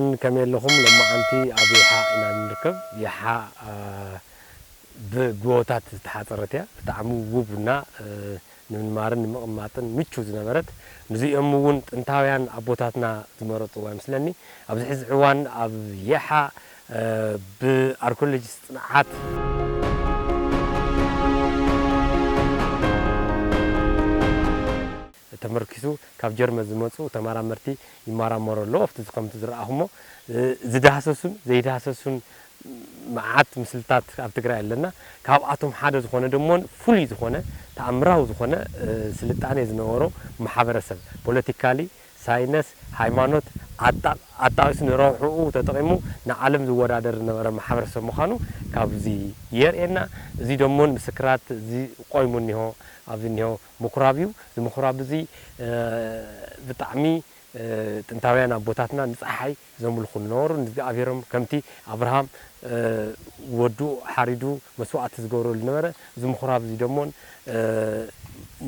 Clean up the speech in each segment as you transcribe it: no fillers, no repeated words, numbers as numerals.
تمانن كميلهم لما أنتي أبيها إن نركب يحا بقوتات تحاطرتها تعمو وبنا من مارن مقماتن ميتشو زنبرت نزي أمون انتهاويان أبوتاتنا زمرطوا ومسلني أبز حز عوان أب يحا بأركولوجي صناعات تمركزو كاف جرم زمصو تمارمرتي يمارمرلو افت قمت زرعهمو زيدحسسون معات مسلطات اب تግራይ ኣለና ካብኣቶም ሓደ ዝኾነ ደሞን ፉሊ ዝኾነ ተኣምራው ዝኾነ ስልጣኔ ዝነበሮ ማሕበረሰብ ፖለቲካሊ ሳይንስ ሃይማኖት ኣጣቅስ ንረውሑ ተጠቂሙ ንዓለም ዝወዳደር ነበረ ማሕበረሰብ ምዃኑ ካብዚ የርኤና እዚ ደሞን ምስክራት እዚ ቆይሙኒሆ ኣብኒሆ ምኩራብዩ ዝምኩራብ እዚ ብጣዕሚ ጥንታውያን ኣቦታትና ንፀሓይ ዘምልኹ ነበሩ ንእግዚአብሔሮም ከምቲ አብርሃም ወዱ ሓሪዱ መስዋዕት ዝገብረሉ ነበረ እዚ ምኩራብ እዚ ደሞን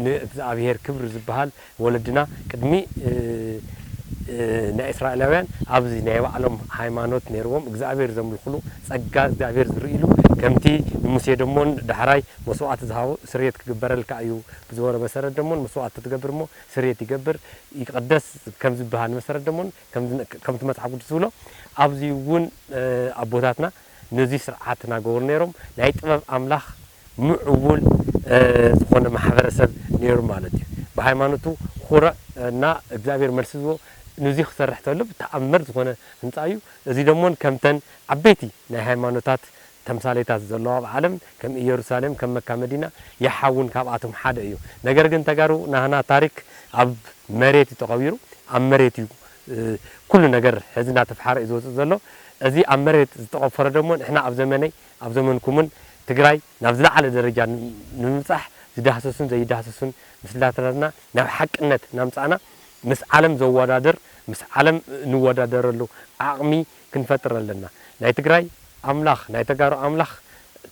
ንእግዚአብሔር ክብር ዝበሃል ወለድና ቅድሚ ናይ እስራኤላውያን ኣብዚ ናይ ባዕሎም ሃይማኖት ነይሮም እግዚአብሔር ዘምልኹሉ ጸጋ እግዚአብሔር ዝርኢሉ ከምቲ ሙሴ ደሞን ዳሕራይ መስዋዕት ዝሃቡ ስርየት ክግበረልካ እዩ ብዝወረ መሰረት ደሞን መስዋዕት ትገብርሞ ስርየት ይገብር ይቀደስ ከም ዝበሃል መሰረት ደሞን ከምቲ መጽሓፍ ቅዱስ ዝብሎ ኣብዚ እውን ኣቦታትና ነዚ ስርዓትና ገበሩ ነይሮም ናይ ጥበብ አምላኽ ምዕቡል ዝኾነ ማሕበረሰብ ነይሩ ማለት እዩ በሃይማኖቱ ኩረ እና እግዚአብሔር መልስ ዝቦ ነዚ ክሰርሕ ተሉ ተኣምር ዝኾነ ህንጻ እዩ እዚ ደሞን ከምተን ዓበይቲ ናይ ሃይማኖታት ተምሳሌታት ዘለዋ ዓለም ከም ኢየሩሳሌም ከም መካ መዲና ይሓውን ካብኣቶም ሓደ እዩ ነገር ግን ተጋሩ ናህና ታሪክ ኣብ መሬት ተቀቢሩ ኣብ መሬት እዩ ኩሉ ነገር ሕዝና ተፈሓረ ይዘውጽእ ዘሎ እዚ ኣብ መሬት ዝተቆፈረ ደሞን እሕና ኣብ ዘመነይ ኣብ ዘመንኩምን ትግራይ ናብ ዝለዓለ ደረጃ ንምብጻሕ ዝዳህሰሱን ዘይዳህሰሱን ምስላተና ናብ ሓቅነት ናምጻና ምስ ዓለም ዘወዳደር ምስ ዓለም ንወዳደረሉ ዓቕሚ ክንፈጥር ኣለና ናይ ትግራይ አምላኽ ናይ ተጋሩ አምላኽ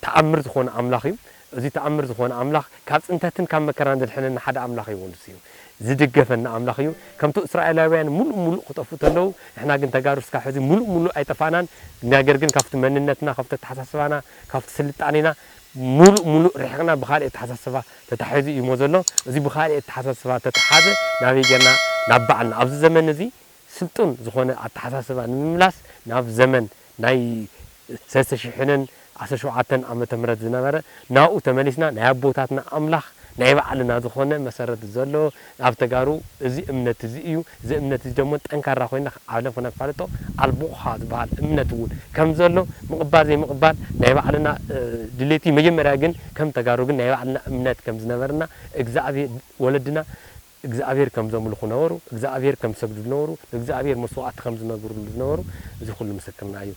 ተኣምር ዝኾነ አምላኽ እዩ እዚ ተኣምር ዝኾነ አምላኽ ካብ ጽንተትን ካብ መከራን ዝድሕነና ሓደ አምላኽ እዩ ወንስ እዩ ዝድገፈና አምላኽ እዩ ከምቱ እስራኤላውያን ሙሉ ክጠፉ ተለው እሕና ግን ተጋሩ እስካ ሕዚ ሙሉ ኣይጠፋናን ነገር ግን ካብቲ መንነትና ካብቲ ተሓሳስባና ካብቲ ስልጣኔና ሙሉ ርሕቅና ብኻልእ ተሓሳስባ ተታሒዙ እዩ ዘሎ እዚ ብኻልእ ተሓሳስባ ተታሓዘ ናበይ ገና ናብ ባዕልና ኣብዚ ዘመን እዚ ስልጡን ዝኾነ ኣተሓሳስባ ንምምላስ ናብ ዘመን ናይ 2017 ዓመተ ምህረት ዝነበረ ናኡ ተመሊስና ናይ አቦታትና አምላኽ ናይ ባዕልና ዝኾነ መሰረት ዘሎ ኣብ ተጋሩ እዚ እምነት እዚ እዩ እዚ እምነት እዚ ደሞ ጠንካራ ኮይና ዓለም ኮነ ፋለጦ አልቦኻ ዝበሃል እምነት እውን ከም ዘሎ ምቕባል ዘይምቕባል ናይ ባዕልና ድሌቲ መጀመርያ ግን ከም ተጋሩ ግን ናይ ባዕልና እምነት ከም ዝነበርና እግዚአብሔር ወለድና እግዚአብሔር ከም ዘምልኹ ነበሩ እግዚአብሔር ከም ሰግዱ ነበሩ እግዚአብሔር መስዋዕት ከም ዝነግሩ ነበሩ እዚ ሁሉ ምስክርና እዩ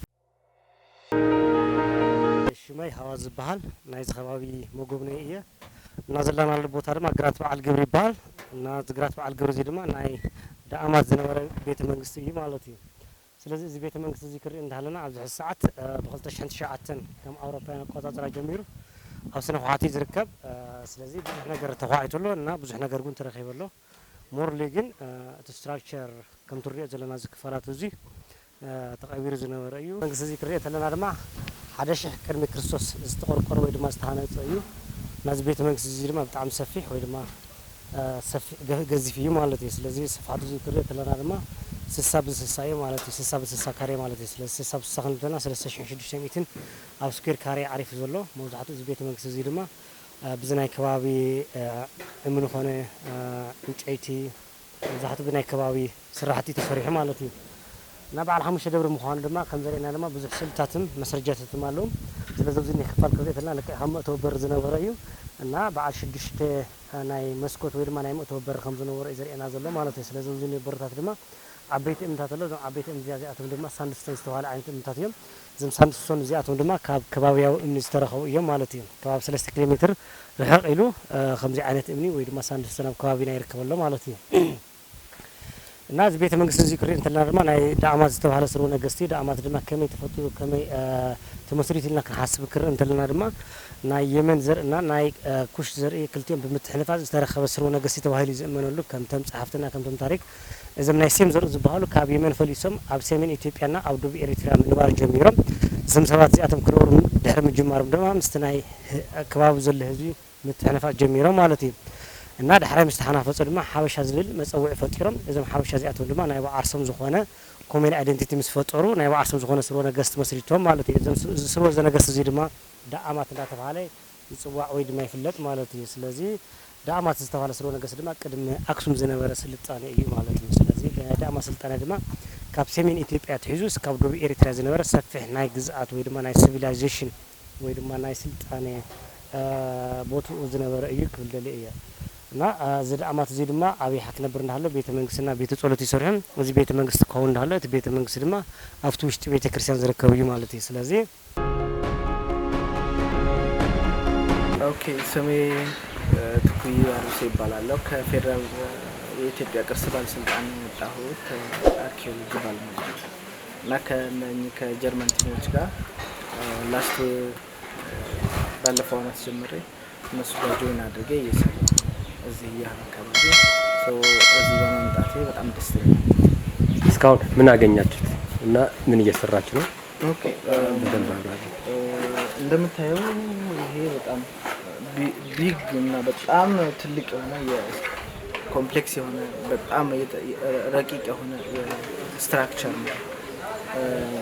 ሽማይ ሐዋዝ ዝበሃል ናይ ዝኸባቢ መጎብነይ እየ እና ዘለናሉ ቦታ ድማ ግራት በዓል ግብሪ ይበሃል እና ግራት በዓል ግብሪ እዚ ድማ ናይ ዳኣማት ዝነበረ ቤተ መንግስቲ እዩ ማለት እዩ ስለዚ እዚ ቤተ መንግስቲ እዚ ክርኢ እንዳሃለና ኣብዚ ሰዓት ብ2009 ከም ኣውሮፓውያን ኣቆጻጽራ ጀሚሩ ኣብ ስነ ኳዕቲ ዝርከብ ስለዚ ብዙሕ ነገር ተኳዒቱሎ እና ብዙሕ ነገር ግን ተረኺበሎ ሞርሊ ግን እቲ ስትራክቸር ከም ትሪኦ ዘለና ዝክፈላት እዚ ተቀቢሩ ዝነበረ እዩ መንግስቲ እዚ ክርኢ ተለና ድማ 1000 ቅድሚ ክርስቶስ ዝተቆርቆረ ወይ ድማ ዝተሃነፀ እዩ ናዚ ቤተ መንግስቲ እዚ ድማ በጣም ሰፊሕ ወይ ድማ ሰፊሕ ገዚፍ እዩ ማለት እዩ ስለዚ ስፋቱ እዚ ክርኢ ተለና ድማ 60 ብ60 እዩ ማለት እዩ 60 ብ60 ካሬ ማለት እዩ ስለዚ 60 ብ60 ክንብለና 3600 ኣብ ስኩዌር ካሬ ዓሪፍ ዘሎ መብዛሕትኡ እዚ ቤተ መንግስቲ እዚ ድማ ብዝናይ ከባቢ እምኒ ኾነ እንጨይቲ መብዛሕትኡ ብናይ ከባቢ ስራሕቲ ተሰሪሑ ማለት እዩ እና በዓል 5 ደብሪ ምዃኑ ድማ ከም ዘርእየና ድማ ብዙሕ ስልታትን መስረጃታትን ኣለዎም ስለዚ እዚ ናይ ክፋል ክብደትና ለቀይ ከም መእተዊ በር ዝነበረ እዩ እና በዓል 6 ናይ መስኮት ወይ ድማ ናይ መእተዊ በር ከም ዝነበረ እዩ ዘርእየና ዘሎ ማለት እዩ ስለዚ እዚ በርታት ድማ ዓበይቲ እምነታት ኣሎ እዞም ዓበይቲ እምነታት ድማ ሳንድስቶን ዝተባሃለ ዓይነት እምነታት እዮም እዞም ሳንድስቶን እዚኣቶም ድማ ካብ ከባቢያዊ እምኒ ዝተረኸቡ እዮም ማለት እዩ ከባቢ 3 ኪሎ ሜትር ርሕቕ ኢሉ ከምዚ ዓይነት እምኒ ወይ ድማ ሳንድስቶን ኣብ ከባቢና ይርከበሎ ማለት እዩ እና እዚ ቤተ መንግስት እዚ ክሪእ እንተልና ድማ ናይ ዳዕማት ዝተባሃለ ስርወ ነገስቲ ዳዕማት ድማ ከመይ ተፈጥሩ ከመይ ተመስሪት ኢልና ክንሓስብ ክርኢ እንተልና ድማ ናይ የመን ዘርእና ናይ ኩሽ ዘርኢ ክልቲኦም ብምትሕልፋት ዝተረኸበ ስርወ ነገስቲ ተባሂሉ ይዝእመነሉ ከምቶም ጸሓፍትና ከምቶም ታሪክ እዞም ናይ ሴም ዘርኢ ዝበሃሉ ካብ የመን ፈሊሶም ኣብ ሰሜን ኢትዮጵያና ኣብ ደቡብ ኤርትራ ምንባር ጀሚሮም እዞም ሰባት እዚኣቶም ክነብሩ ድሕሪ ምጅማሮም ድማ ምስቲ ናይ ከባቢ ዘሎ ህዝቢ ምትሕልፋት ጀሚሮም ማለት እዩ እና ድሕራይ ምስ ተሓናፈጹ ድማ ሓበሻ ዝብል መፀውዒ ፈጢሮም እዞም ሓበሻ እዚኣቶም ድማ ናይ ባዕርሶም ዝኾነ ኮሜን አይደንቲቲ ምስ ፈጠሩ ናይ ባዕርሶም ዝኾነ ስርወ ነገስቲ መስሪቶም ማለት እዩ እዞም ስርወ ነገስቲ እዚ ድማ ዳዕማት እንዳተባሃለ ይጽዋዕ ወይ ድማ ይፍለጥ ማለት እዩ ስለዚ ዳዕማት ዝተባሃለ ስርወ ነገስቲ ድማ ቅድሚ አክሱም ዝነበረ ስልጣነ እዩ ማለት እዩ ስለዚ ዳዕማት ስልጣነ ድማ ካብ ሰሜን ኢትዮጵያ ትሒዙ እስካብ ደቡብ ኤርትራ ዝነበረ ሰፊሕ ናይ ግዝኣት ወይ ድማ ናይ ሲቪላይዜሽን ወይ ድማ ናይ ስልጣነ ቦትኡ ዝነበረ እዩ ክብል ደልየ እየ እና እዚ ዳዕማት እዚ ድማ ኣብይ ክነብር እንዳሃሎ ቤተ መንግስትና ቤተ ጸሎት ይሰርሖም እዚ ቤተ መንግስቲ ከውን እንዳሃሎ እቲ ቤተ መንግስቲ ድማ ኣብቲ ውሽጢ ቤተ ክርስቲያን ዝርከብ እዩ ማለት እዩ ስለዚ ኦኬ ስሜ ትኩይ አርሴ ይባላለሁ ከፌደራል የኢትዮጵያ ቅርስ ባለስልጣን የመጣሁት አርኪኦሎጂ ባለሙያ እና ከጀርመን ቲሞች ጋር ላስት ባለፈው አመት ጀምሬ እነሱ ጋር ጆይን አድርጌ እየሰራሁ እዚህ ያካባቢ እዚህ በመምጣቴ በጣም ደስተኛ ነኝ። እስካሁን ምን አገኛችሁት እና ምን እየሰራችሁ ነው? ኦኬ እንደምታየው ይሄ በጣም ቢግ እና በጣም ትልቅ የሆነ የኮምፕሌክስ የሆነ በጣም ረቂቅ የሆነ ስትራክቸር ነው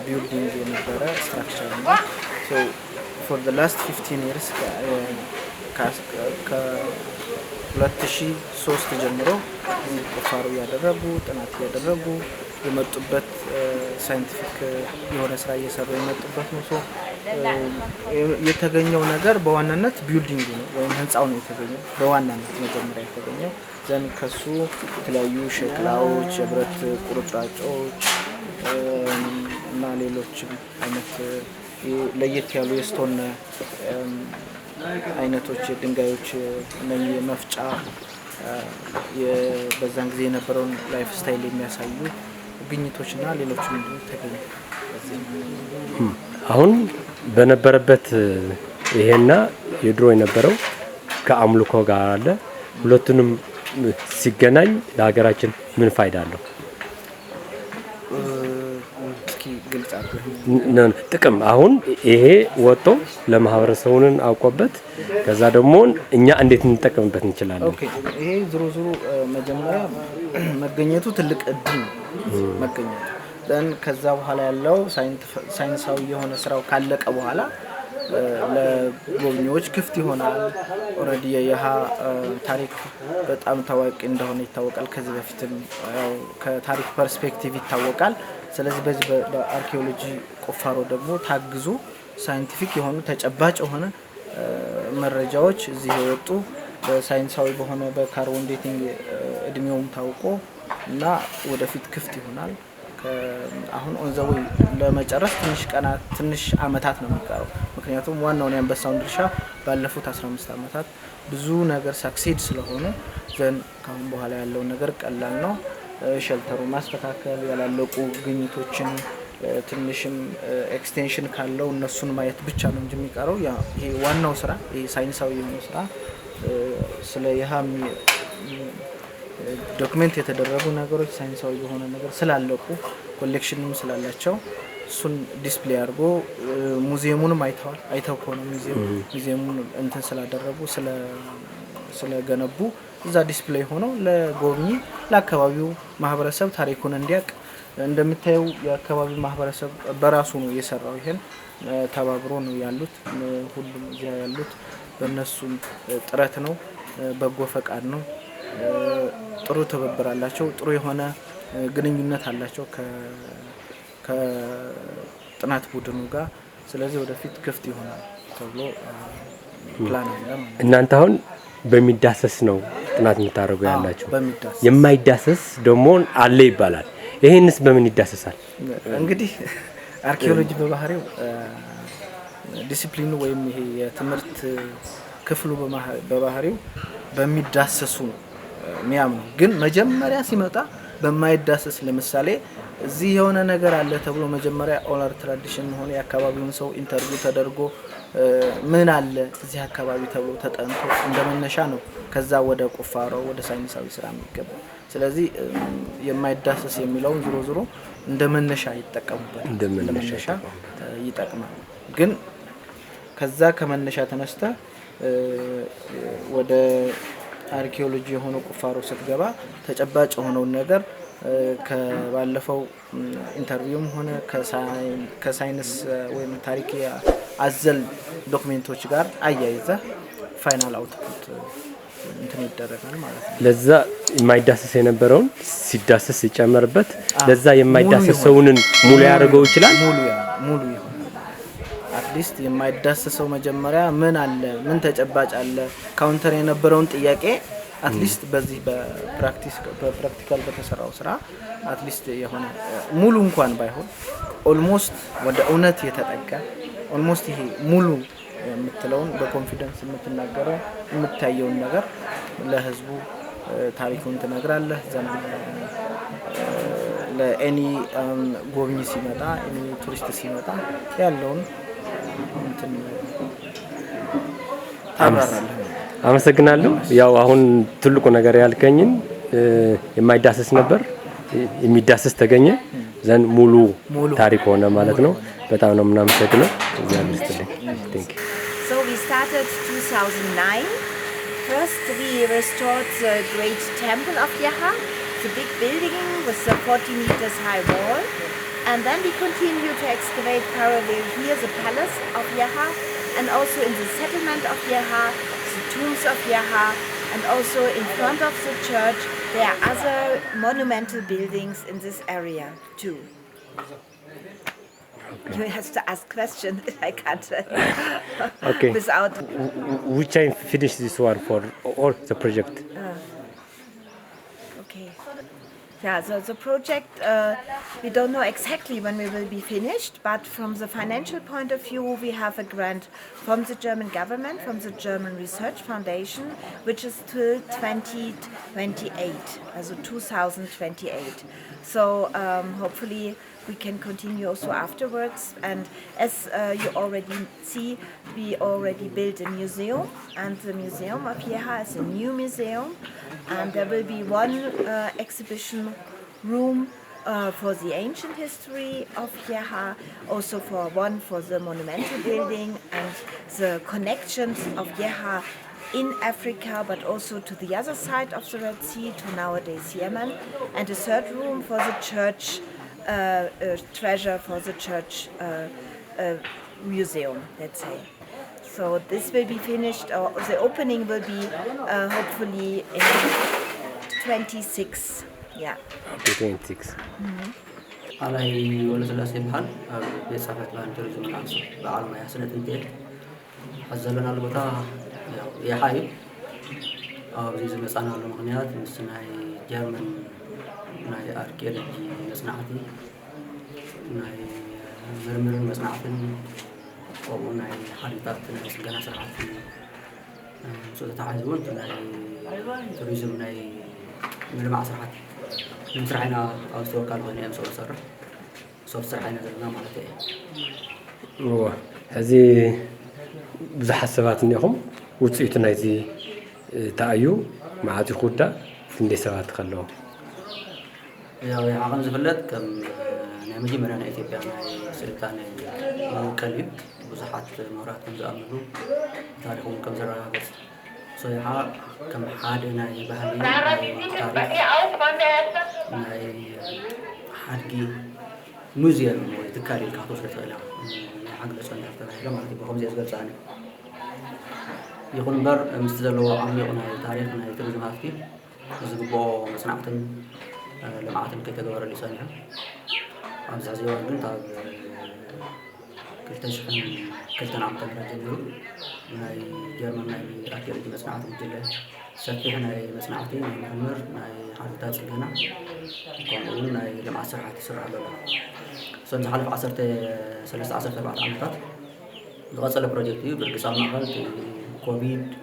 ቢልዲንግ የነበረ ስትራክቸር ነው ሶ for the last 15 years ከ2003 ጀምሮ ቁፋሮ ያደረጉ ጥናት ያደረጉ የመጡበት ሳይንቲፊክ የሆነ ስራ እየሰሩ የመጡበት ነው ሶ የተገኘው ነገር በዋናነት ቢልዲንግ ነው ወይም ህንጻው ነው የተገኘው በዋናነት መጀመሪያ የተገኘው ዘን ከሱ የተለያዩ ሸክላዎች የብረት ቁርጥራጮች እና ሌሎችም አይነት ለየት ያሉ የስቶን አይነቶች ድንጋዮች እነኚህ መፍጫ በዛን ጊዜ የነበረውን ላይፍ ስታይል የሚያሳዩ ግኝቶችና ሌሎችም ተገኙ። አሁን በነበረበት ይሄና የድሮ የነበረው ከአምልኮ ጋር አለ ሁለቱንም ሲገናኝ ለሀገራችን ምን ፋይዳ አለው? ጥቅም አሁን ይሄ ወጥቶ ለማህበረሰቡን አውቆበት ከዛ ደግሞ እኛ እንዴት እንጠቀምበት እንችላለን? ኦኬ ይሄ ዝሮ መጀመሪያ መገኘቱ ትልቅ እድል መገኘቱ ደን ከዛ በኋላ ያለው ሳይንሳዊ የሆነ ስራው ካለቀ በኋላ ለጎብኚዎች ክፍት ይሆናል። ኦሬዲ የሃ ታሪክ በጣም ታዋቂ እንደሆነ ይታወቃል። ከዚህ በፊትም ያው ከታሪክ ፐርስፔክቲቭ ይታወቃል። ስለዚህ በዚህ በአርኪኦሎጂ ቁፋሮ ደግሞ ታግዙ ሳይንቲፊክ የሆኑ ተጨባጭ የሆነ መረጃዎች እዚህ የወጡ በሳይንሳዊ በሆነ በካርቦን ዴቲንግ እድሜውም ታውቆ እና ወደፊት ክፍት ይሆናል። አሁን ኦንዘው ለመጨረስ ትንሽ አመታት ነው የሚቀረው። ምክንያቱም ዋናውን ያንበሳውን ድርሻ ባለፉት 15 አመታት ብዙ ነገር ሳክሴድ ስለሆነ ዘን ካሁን በኋላ ያለው ነገር ቀላል ነው። ሸልተሩ ማስተካከል ያላለቁ ግኝቶችን ትንሽም ኤክስቴንሽን ካለው እነሱን ማየት ብቻ ነው እንጂ የሚቀረው ይሄ ዋናው ስራ ይሄ ሳይንሳዊ የሆነ ስራ ስለ ይሃም ዶክመንት የተደረጉ ነገሮች ሳይንሳዊ የሆነ ነገር ስላለቁ ኮሌክሽንም ስላላቸው እሱን ዲስፕሌይ አድርጎ ሙዚየሙንም አይተው ከሆነ ሙዚየሙን እንትን ስላደረጉ ስለገነቡ እዛ ዲስፕሌይ ሆኖ ለጎብኚ ለአካባቢው ማህበረሰብ ታሪኩን እንዲያውቅ እንደምታየው የአካባቢው ማህበረሰብ በራሱ ነው የሰራው። ይሄን ተባብሮ ነው ያሉት ሁሉም እዚያ ያሉት በእነሱ ጥረት ነው፣ በጎ ፈቃድ ነው። ጥሩ ትብብር አላቸው፣ ጥሩ የሆነ ግንኙነት አላቸው ከጥናት ቡድኑ ጋር። ስለዚህ ወደፊት ክፍት ይሆናል ተብሎ ፕላን አለ። እናንተ አሁን በሚዳሰስ ነው ጥናት የምታደርጉ ያላችሁ? በሚዳሰስ የማይዳሰስ ደግሞ አለ ይባላል። ይሄንስ በምን ይዳሰሳል? እንግዲህ አርኪኦሎጂ በባህሪው ዲሲፕሊኑ ወይም ይሄ የትምህርት ክፍሉ በባህሪው በሚዳሰሱ ሚያም ነው። ግን መጀመሪያ ሲመጣ በማይዳሰስ ለምሳሌ እዚህ የሆነ ነገር አለ ተብሎ መጀመሪያ ኦራል ትራዲሽን ሆነ የአካባቢውን ሰው ኢንተርቪው ተደርጎ ምን አለ እዚህ አካባቢ ተብሎ ተጠንቶ እንደመነሻ ነው ከዛ ወደ ቁፋሮ ወደ ሳይንሳዊ ስራ የሚገባ። ስለዚህ የማይዳሰስ የሚለውን ዞሮ እንደመነሻ ይጠቀሙበት እንደመነሻ ይጠቅማል። ግን ከዛ ከመነሻ ተነስተ ወደ አርኪኦሎጂ የሆነ ቁፋሮ ስትገባ ተጨባጭ የሆነው ነገር ከባለፈው ኢንተርቪውም ሆነ ከሳይንስ ወይም ታሪክ አዘል ዶክመንቶች ጋር አያይዘ ፋይናል አውትፑት እንትን ይደረጋል ማለት ነው። ለዛ የማይዳሰስ የነበረውን ሲዳሰስ ሲጨመርበት ለዛ የማይዳሰሰውን ሙሉ ያደርገው ይችላል። ሙሉ ይሆናል። አትሊስት የማይዳሰሰው መጀመሪያ ምን አለ ምን ተጨባጭ አለ ካውንተር የነበረውን ጥያቄ አትሊስት በዚህ በፕራክቲካል በተሰራው ስራ አትሊስት የሆነ ሙሉ እንኳን ባይሆን ኦልሞስት ወደ እውነት የተጠጋ ኦልሞስት ይሄ ሙሉ የምትለውን በኮንፊደንስ የምትናገረው የምታየውን ነገር ለህዝቡ ታሪኩን ትነግራለህ። ዘንድ ለኤኒ ጎብኚ ሲመጣ ኤኒ ቱሪስት ሲመጣ ያለውን እንትን ታብራራለህ። አመሰግናለሁ። ያው አሁን ትልቁ ነገር ያልከኝን የማይዳሰስ ነበር የሚዳሰስ ተገኘ ዘን ሙሉ ታሪክ ሆነ ማለት ነው። በጣም ነው የምናመሰግነው። እግዚአብሔር ይስጥልኝ። Thank you. So we started 2009. First we restored the great temple of Yaha, the big building with the 40 meters high wall. And then we continue to excavate parallel here the palace of Yaha, and also in the settlement of Yaha, the tombs of Yaha, and also in front of the church there are other monumental buildings in this area too. You have to ask questions. I can't. Okay. Without. We can finish this one for all the project. Okay. Yeah. So the project, we don't know exactly when we will be finished, but from the financial point of view, we have a grant from the German government, from the German Research Foundation, which is till 2028, also 2028. So hopefully we can continue also afterwards. And as you already see, we already built a museum, and the museum of Yaha is a new museum, and there will be one exhibition room for the ancient history of Yaha, also for one for the monumental building and the connections of Yaha in Africa, but also to the other side of the Red Sea, to nowadays Yemen, and a third room for the church treasure, for the church museum, let's say. So this will be finished, or the opening will be hopefully in 26. Yeah. Okay, 26. أنا ولا ثلاثة محل بيصفت بان توريزم العنصر بعالم يا سنة انتين حزلنا البطا يا حي بزيز مسأنا المغنيات مسنا جيرمن ناي أركيولوجي مصنعتي ناي مرمر مصنعتي وناي حريطات ناي سجنا سرعتي سودا تعزون ناي توريزم ناي ملمع سرعتي نسرعنا أو سوى كان غني أم سوى سر سوى سرعنا زرنا مالتي هذه بزح السبات إنهم وتصيتنا هذه تأيو مع هذه خدة في النسوات خلوه يا عقل زفلت كم نعمجي مرنا إثيوبيا ناي سلطان كليب بزحات مرات كم زأمنو تاريخهم كم زرعة بس صيحة كم حاد ناي بهالي تاريخ ناي حادي موزيوم ويتكالي الكاتوس رتلا عقل سنة أفتح لما أنتي بخمس أسبوع ثاني يكون بر مستدلوا عميق ناي تاريخ ناي ترجمة كتير زبوا مصنعتهم لما عتم كتجوار لسانها عم زعزي وردن تاب كلتشحن كلتنا عم تمرد النور ناي جرمن ناي أكيد مصنعات الجلة سفيه ناي مصنعتي ناي مرمر ناي حرتات سجنا كونون ناي لما عصر حتى سرعة لولا سنز حلف عصرت 13 عامات ضغط على بروجكتي بالقسم معقل كوفيد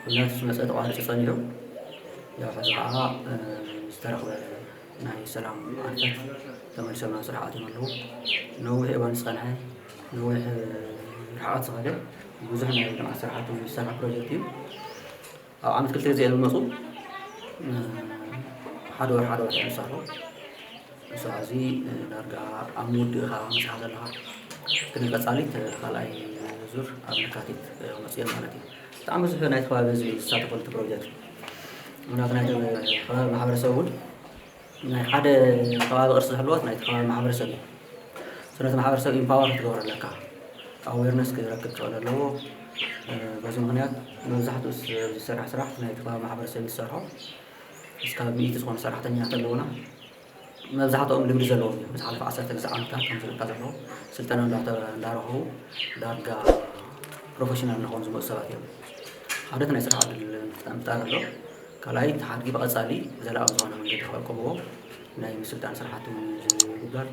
والناس مسألة واحد تصنيعه يا حزقها استرخوا ናይ ሰላም አንፈት ተመልሰና ስርዓትም ኣለዎ ነዊሕ እዋን ዝጸንሐ ነዊሕ ርሕቀት ዝኸደ ብዙሕ ናይ ልምዓት ስራሕቲ ዝሰርሕ ፕሮጀክት እዩ ኣብ ዓመት 2 ግዜ ዝመፁ ሓደ ወር ይሰርሑ ስለዚ ዳርጋ ኣብ ምውድእኻ መስሓ ዘለኻ ግን ቀጻሊት ካልኣይ ዙር ኣብ መካቲት መፅአን ማለት እዩ ብጣዕሚ ብዙሕ ናይ ከባቢ ህዝቢ ዝሳተፈሉ ፕሮጀክት ምክንያቱ ናይ ከባቢ ማሕበረሰብ እውን ናይ ሓደ ከባቢ ቅርሲ ዝህልዎት ናይ ከባቢ ማሕበረሰብ እዩ ስለዚ ማሕበረሰብ ኢምፓወር ክትገብሮ ኣለካ ኣዌርነስ ክረክብ ትኽእል ኣለዎ በዚ ምክንያት መብዛሕትኡ ዝሰርሕ ስራሕ ናይ ከባቢ ማሕበረሰብ ዝሰርሖ እስካብ 100 ዝኾኑ ሰራሕተኛታት ኣለውና መብዛሕትኦም ልምዲ ዘለዎም እዮም ዝሓለፈ 10 ዓመታት ከም ዝልካ ዘለዎ ስልጠና እንዳረኸቡ ዳርጋ ፕሮፌሽናል ንኾኑ ዝመፁ ሰባት እዮም ሓደ ናይ ስራሕ ዕድል ምፍጣር ኣሎ ካልኣይ ተሓድጊ ብቐጻሊ ዘላቒ ዝኾነ መንገዲ ክዕቅብዎ ናይ ምስልጣን ስራሕቲ ዝግበር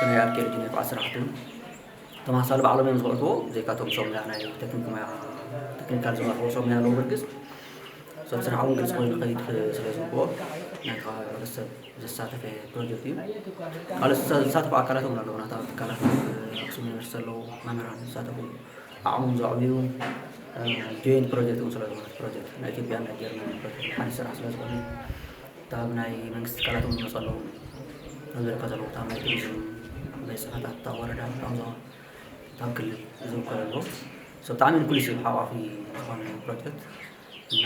ናይ ኣርኪኦሎጂ ናይ ቋት ስራሕቲ ተመሳሳሊ ባዕሎም እዮም ዝኽእልዎ ዘይካቶም ሶምያ ናይ ቴክኒካል ዝመርሕዎ ሶምያ ኣለዎ ብርግጽ ሰብ ስራሕ እውን ግልጽ ኮይኑ ከይድ ስለዝግብኦ ናይ ከባቢ ሕብረተሰብ ዝሳተፈ ፕሮጀክት እዩ ካልኦት ዝሳተፉ ኣካላት እውን ኣለዉ ናታ ትካላት ኣክሱም ዩኒቨርሲቲ ኣለዉ መምህራን ዝሳተፉ ዓቕሞም ዘዕብዩ ጆይንት ፕሮጀክት እውን ስለዝኾነ ፕሮጀክት ናይ ኢትዮጵያን ናይ ጀርመን ፕሮጀክት ሓደ ስራሕ ስለዝኾነ ታብ ናይ መንግስቲ ትካላት እውን ዝመፁ ኣለዉ ኣብ ዝርከ ዘለዉ ታብ ናይ ቱሪዝም ናይ ፅሕፈታት ታብ ወረዳ ታብ ዞባ ታብ ክልል ዝውከል ኣለዎ ሰብ ብጣዕሚ ኢንክሉሲቭ ሓቋፊ ዝኾነ ፕሮጀክት እና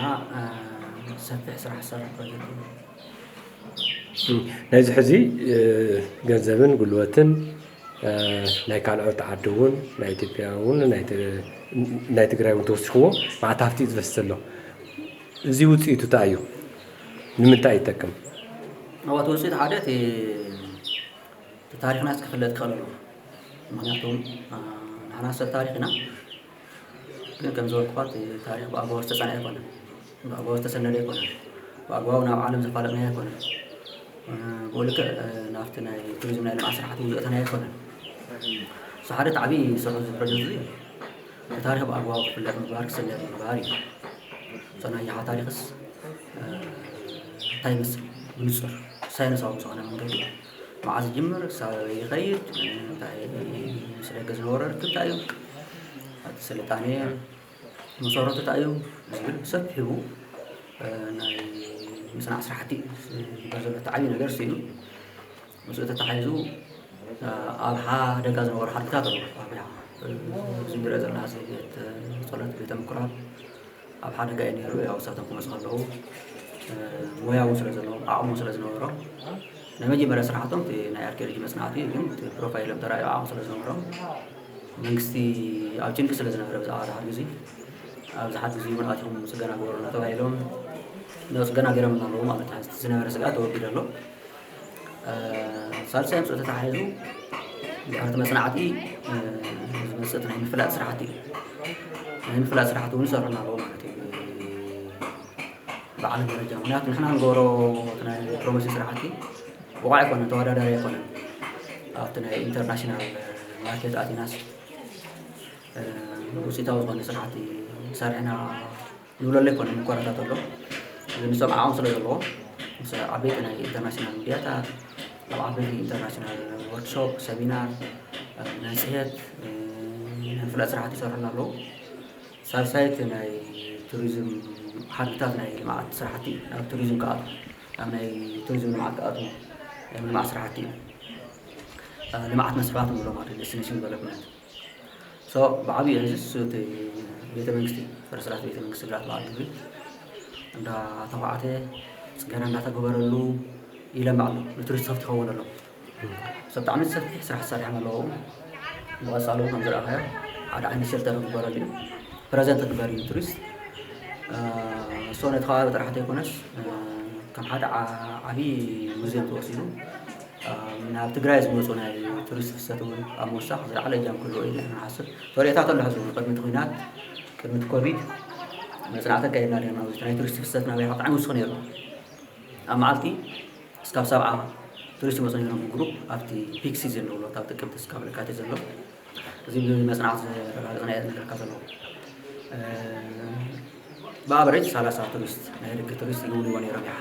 ሰፊሕ ስራሕ ዝሰርሕ ፕሮጀክት እዩ ናይዚ ሕዚ ገንዘብን ጉልበትን ናይ ካልኦት ዓዲ እውን ናይ ኢትዮጵያ እውን ናይ ትግራይ እውን ተወሲኽዎ ማዕታፍቲ ዝፈስስ ኣሎ እዚ ውፅኢቱ እንታይ እዩ ንምንታይ ይጠቅም ኣብቲ ውፅኢት ሓደ እቲ ታሪክና ክፍለጥ ክኽእል ኣለዎ ምክንያቱም ንሕና ሰብ ታሪክ ኢና ግን ከም ዝበልኩት ታሪክ ብኣግባቡ ዝተጸንዐ ኣይኮነን ብኣግባቡ ዝተሰነደ ኣይኮነን ብኣግባቡ ናብ ዓለም ዘፋለጥና ኣይኮነን ብልክዕ ናብቲ ናይ ቱሪዝም ናይ ልምዓት ስራሕቲ ውፅእትና ኣይኮነን ሓደ እቲ ዓብዪ ዝሰርሑ ፕሮጀክት እዚ ታሪክ ብኣግባቡ ክፍለጥ ምግባር ክሰነድ ምግባር እዩ ፀናይሓ ታሪክስ እንታይ ይመስል ብንጹር ሳይንሳዊ ዝኾነ መንገዲ መዓዝ ይጅምር ክሳብ ይኸይድ እንታይ ምስ ደገ ዝነበረ ርክብ እንታይ እዩ እቲ ስልጣነ መሰረቱ እንታይ እዩ ዝብል ሰፊሑ ናይ ምስናዕ ስራሕቲ ዝግበር ዘሎ እቲ ዓብዪ ነገር እዩ ምስኡ ተተሓሒዙ ኣብ ሓደጋ ዝነበሩ ሓድግታት ኣለዉ ኣብያ እዚ ንሪኦ ዘለና ቤት ጸሎት ቤተ ምኩራብ ኣብ ሓደጋ እዩ ነይሩ ያው ሳቶም ክመፁ ከለዉ ሞያው ስለ ዘለዎ ዓቕሙ ስለ ዝነበሮም ናይ መጀመርያ ስራሕቶም እቲ ናይ ኣርኪኦሎጂ መፅናዕቲ ግን እቲ ፕሮፋይሎም ተራእዩ ዓቕሙ ስለ ዝነበሮም መንግስቲ ኣብ ጭንቂ ስለ ዝነበረ ብዛዕባ ድሓር ግዜ ኣብዚ ሓድ ግዜ እውን ኣትዮም ፅገና ገበሩና ተባሂሎም ፅገና ገይሮም ኣለዉ ማለት እዩ ዝነበረ ስግኣት ተወጊዱ ኣሎ ሳልሳይ ምስኡ ተተሓሒዙ ድሕርቲ መፅናዕቲ ዝመፅእ ናይ ምፍላጥ ስራሕቲ እዩ ናይ ምፍላጥ ስራሕቲ እውን ይሰርሑና ኣለዉ ማለት እዩ ብዓለም ደረጃ ምክንያቱ ንሕና ንገብሮ ናይ ፕሮሞሽን ስራሕቲ ወቃዕ ኣይኮነን ተወዳዳሪ ኣይኮነን ኣብቲ ናይ ኢንተርናሽናል ማርኬት ኣቲናስ ውፅኢታዊ ዝኾነ ስራሕቲ ሰሪሕና ንብለሎ ኣይኮነን ምኮራታት ኣሎ ንሶም ዓቕሙ ስለ ዘለዎ ምስ ዓበይቲ ናይ ኢንተርናሽናል ሚድያታት ኣብ ዓበይቲ ኢንተርናሽናል ወርክሾፕ ሰሚናር ናይ ፅሄት ናይ ምፍላጥ ስራሕቲ ይሰርሑና ኣለዉ ሳልሳይት ናይ ቱሪዝም ሓድግታት ናይ ልምዓት ስራሕቲ ኣብ ቱሪዝም ከኣቱ ኣብ ናይ ቱሪዝም ልምዓት ከኣቱ ልምዓት ስራሕቲ እዩ ልምዓት መስሕባት ንብሎ ማለት ዴስቲኔሽን ዴቨሎፕመንት ብዓብዪ ሕዝስ እቲ ቤተ መንግስቲ ፈረስራት ቤተ መንግስቲ ግራት በዓል ግብሪ እንዳተኳዕተ ፅገና እንዳተገበረሉ ይለምዕ ኣሎ ንቱሪስት ከፍቲ ይኸውን ኣሎ ሰብ ብጣዕሚ ሰፊሕ ስራሕ ሰሪሖም ኣለዉ ብቐፃሉ ከም ዝረኣኻዮ ሓደ ዓይነት ሸልተር ክግበረሉ እዩ ፕረዘንት ክግበር እዩ ቱሪስት እሶ ነቲ ከባቢ ጥራሕቲ ኣይኮነስ ከም ሓደ ዓብዪ ሙዝየም ተወሲዱ ናብ ትግራይ ዝመፁ ናይ ቱሪስት ፍሰት እውን ኣብ ምውሳኽ ዝለዓለ እጃም ክህልዎ ኢለ ንሓስብ ተሪእታት ኣሎ ሕዚ ቅድሚ እቲ ኩናት ቅድሚ እቲ ኮቪድ መፅናዕቲ ኣካይድና ርና ናይ ቱሪስት ፍሰት ናበይ ብጣዕሚ ውስኽ ነይሩ ኣብ መዓልቲ እስካብ 70 ቱሪስት ይመፁ ነይሮም ብግሩፕ ኣብቲ ፒክ ሲዝን ንብሎ ኣብ ጥቅምቲ እስካብ ለካቲት ዘሎ እዚ ብመፅናዕቲ ዝረጋገፅና እየ ዝነገርካ ዘለዎ ብኣቨሬጅ 30 ቱሪስት ናይ ደገ ቱሪስት ይግብንዎ ነይሮም ይሓ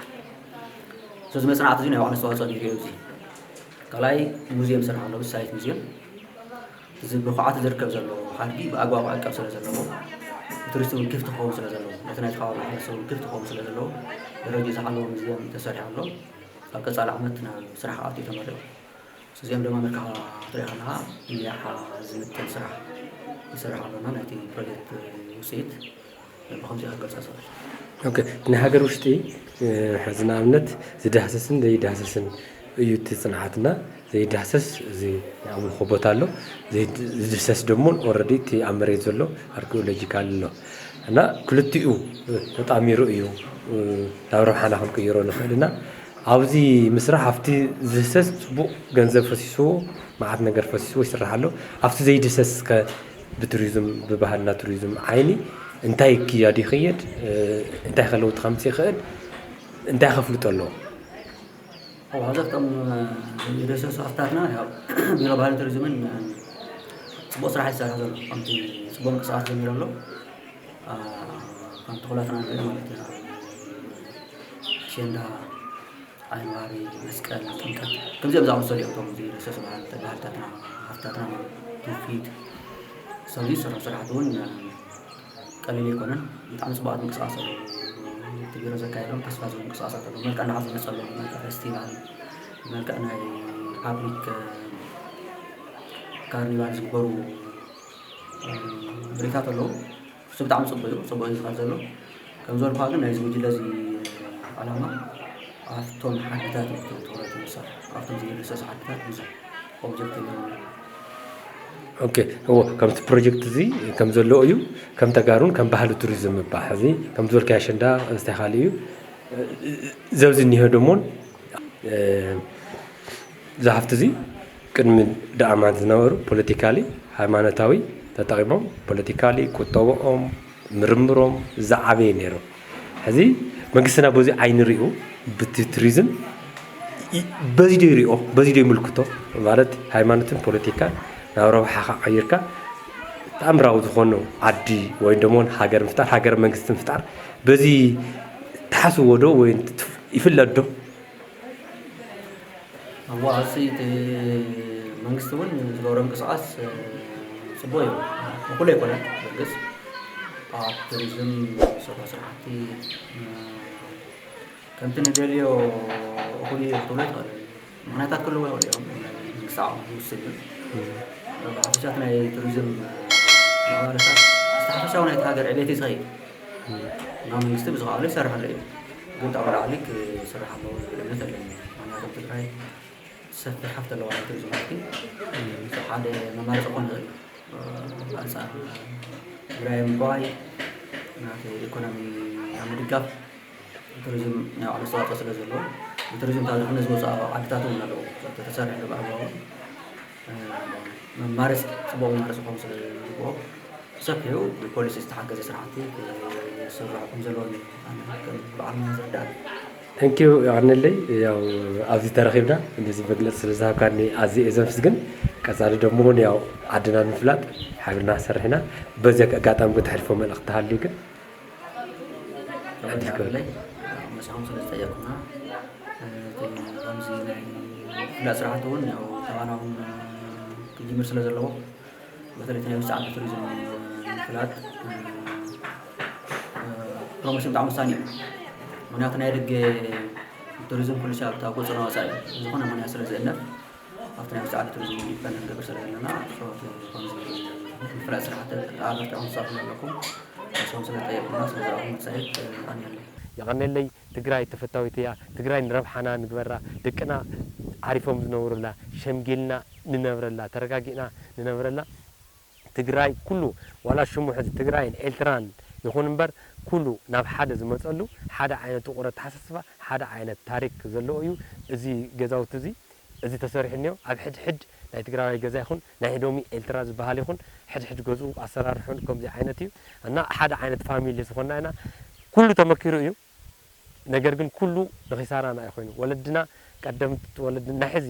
تزم صناعة زين أو على سواء صديق يوزي كلاي موزيم سرح له بالسايت موزيم زين بقعات ذركب زلوا خارجي بأقوى أكب سلا زلوا تريستون كيف تقوم سلا زلوا مثلا يتخاف على سو كيف تقوم سلا زلوا الرجل زحلو موزيم تسرح له فكذا على عمتنا سرح عاتي تمرد سوزيم لما مركها طريقة لها اللي زين تسرح يسرح لنا نأتي بروجكت وسيد بخمسة هكذا أساس. اوكي نهاجر وشتي حزنا عملت زي دهسسن زي دهسسن يوت صنعتنا زي دهسس زي عمل خبطالو زي دهسس دمون اوريدي تي امريت زلو اركيولوجيكال لو انا كلتيو بطعم يرؤيو داورو حنا خم كيرو نخلنا عاوزي مسرح افتي دهسس بو ገንዘብ ፈሲሶ ማዓት ነገር ፈሲሶ ይስራحلو አፍቲ زي دهسس بتوريزم ببحرنا توريزم عيني انتي كيادي خيد انتي خلوت 5 خد انتي خفلت له او هذا كم يدرسوا صحتنا يا بيرو ባህል ቱሪዝምን ጽቦ ስራ ይሰራ ዘሎ አንተ ጽቦ እንቅስቃሴ የሚለው አንተ ሁለተኛ ነገር ማለት ነው ሸንዳ አይማሪ መስቀል ጥምቀት ከዚህ በዛው ሰው ሊያውተው እዚህ ረሰስ ባህልታትና ሀፍታትና ትውፊት ሰውይ ስራቱን ቀለል ይኮነን በጣም ጽባቱ እንቅስቃሴ ትግረ ዘካይሎም ተስፋ ዘው እንቅስቃሴ አለው መልካና ሀዘን ጸለው መልካ ፌስቲቫል መልካና ፓብሊክ ካርኒቫል ዝግበሩ ብሪታት አለው እሱ በጣም ጽባዩ ይፋል ዘሎ ከምዞር ፋግን ናይ ዝውጅ ለዚ ዓላማ አፍቶም ሐድታት ተወራተ መሳር አፍቶም ዝየለሰ ሐድታት ብዙ ኦብጀክቲቭ اوكي هو كم بروجكت زي كم زلو ايو كم تقارون كم بحال توريزم باح زي كم زول كاشندا استخاليو زوزي نيهو دمون زحفت زي قدم دعامات زنورو بوليتيكالي ሃይማኖታዊ ተጠቂሞም ፖለቲካሊ ቁጠቦኦም ምርምሮም ዘዓበየ ነይሩ ሕዚ መንግስትና በዚ ዓይን ሪኡ ብቱሪዝም በዚ ሪኦ በዚ ይምልክቶ ማለት ሃይማኖትን ፖለቲካን ናብ ረብሓ ቀይርካ ተኣምራዊ ዝኾኑ ዓዲ ወይ ደሞ ሃገር ምፍጣር ሃገር መንግስቲ ምፍጣር በዚ ተሓስቦ ዶ ወይ ይፍለጥ ዶ አዋሲት መንግስት ውን ዝገበሮም ቅስቃስ ጽቡቅ እዩ ኩሉ ይኮነ በርግስ ቱሪዝም ስራሕቲ ከምቲ ንደልዮ ኩሉ ይኽእሉ ምክንያታት ኩሉ እዮም ክሳዕ ውስን ሓፈሻት ናይ ቱሪዝም ማዕባለታት ዝተሓፈሻዊ ናይቲ ሃገር ዕቤት ይፅኸይ ናብ መንግስቲ ብዝኸኣሉ ይሰርሕ ኣሎ እዩ ግን ጣብዓ ላዕሊ ክስራሕ ኣለዎ ዝብል እምነት ኣለኒ ምክንያቱም ትግራይ ሰፊሕ ሓፍቲ ኣለዋ ናይ ቱሪዝም ሃፍቲ ሓደ መማርፂ ክኾን ይኽእል ኣንፃር ትግራይ ምዕባይ ናቲ ኢኮኖሚ ኣብ ምድጋፍ ቱሪዝም ናይ ባዕሉ ኣስተዋፅኦ ስለ ዘለዎ ብቱሪዝም ታሪክ ንዝወፅኡ ዓድታት እውን ኣለዉ ተሰሪሑ ብኣግባቡ መማርፂ ፅቡቅ መማርፂ ክኸውን ስለ ዝግብኦ ሰፊሑ ብፖሊሲ ዝተሓገዘ ስራሕቲ ክስራሕ ከም ዘለዎን ከም በዓልና ዝርዳእ ثانك يو عنلي ያው ኣብዚ ተረኺብና እንደዚህ መግለጽ ስለዛካኒ ኣዚ እዘምስግን ቀጻሊ ደሞን ያው ዓድና ንፍላጥ ሓብልና ሰርሕና በዚያ አጋጣሚ ክትሕልፎ መልእኽቲ ሃልዩ ግን አዲስ ከላይ መሳሁን ስለተጠየቁና ከምዚ ናይ ፍላጥ ስርዓት እውን ያው ተባናውን ክጅምር ስለ ዘለዎ በተለይ ናይ ውሳዕ ቱሪዝም ፍላጥ ፕሮሞሽን በጣም ወሳኝ ነው ምክንያቱ ናይ ደገ ቱሪዝም ኩሉ ሻብ ታቆፅና ወፃኢ ዝኾነ ምክንያት ስለ ዘእነፍ ኣብቲ ናይ ውሳዕ ቱሪዝም ይበን ንገብር ስለ ዘለና ከምዚ ፍላጥ ስርዓት ኣበርትዖም ዝሳትፉ ኣለኩም እሶም ስለጠየቁና ስለዝረኣኹም መሳኢት ኣንየለይ يغنلي تግራይ ተፈታዊት እያ ትግራይ ንረብሓና ንግበራ ደቅና ዓሪፎም ዝነብሩላ ሸምጊልና ንነብረላ ተረጋጊና ንነብረላ ትግራይ ኩሉ ዋላ ሽሙ ሕዚ ትግራይን ኤርትራን ይኹን እምበር ኩሉ ናብ ሓደ ዝመፀሉ ሓደ ዓይነት ቁረት ተሓሳስባ ሓደ ዓይነት ታሪክ ዘለዎ እዩ እዚ ገዛውቲ እዚ ተሰሪሕኒዮ ኣብ ሕድ ናይ ትግራይ ገዛ ይኹን ናይ ሄዶሚ ኤርትራ ዝበሃል ይኹን ሕድ ገዙ ኣሰራርሑን ከምዚ ዓይነት እዩ እና ሓደ ዓይነት ፋሚሊ ዝኾና ኢና ኩሉ ተመኪሩ እዩ ነገር ግን ኩሉ ንኺሳራና ኣይኮይኑ ወለድና ቀደምት ወለድና ሕዚ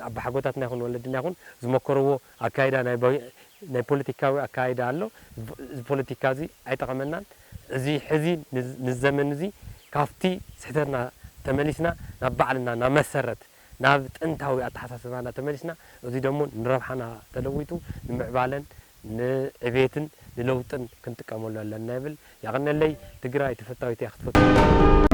ኣብ ሓጎታትና ይኹን ወለድና ይኹን ዝመከርዎ ኣካይዳ ናይ ፖለቲካዊ ኣካይዳ ኣሎ ፖለቲካ እዚ ኣይጠቕመናን እዚ ሕዚ ንዘመን እዚ ካፍቲ ስሕተትና ተመሊስና ናብ ባዕልና ናብ መሰረት ናብ ጥንታዊ ኣተሓሳስባና ተመሊስና እዚ ደሞ ንረብሓና ተለዊጡ ንምዕባለን ንዕቤትን ንለውጥን ክንጥቀመሉ ኣለና ይብል ያቀነለይ ትግራይ ተፈታዊት ክትፈቱ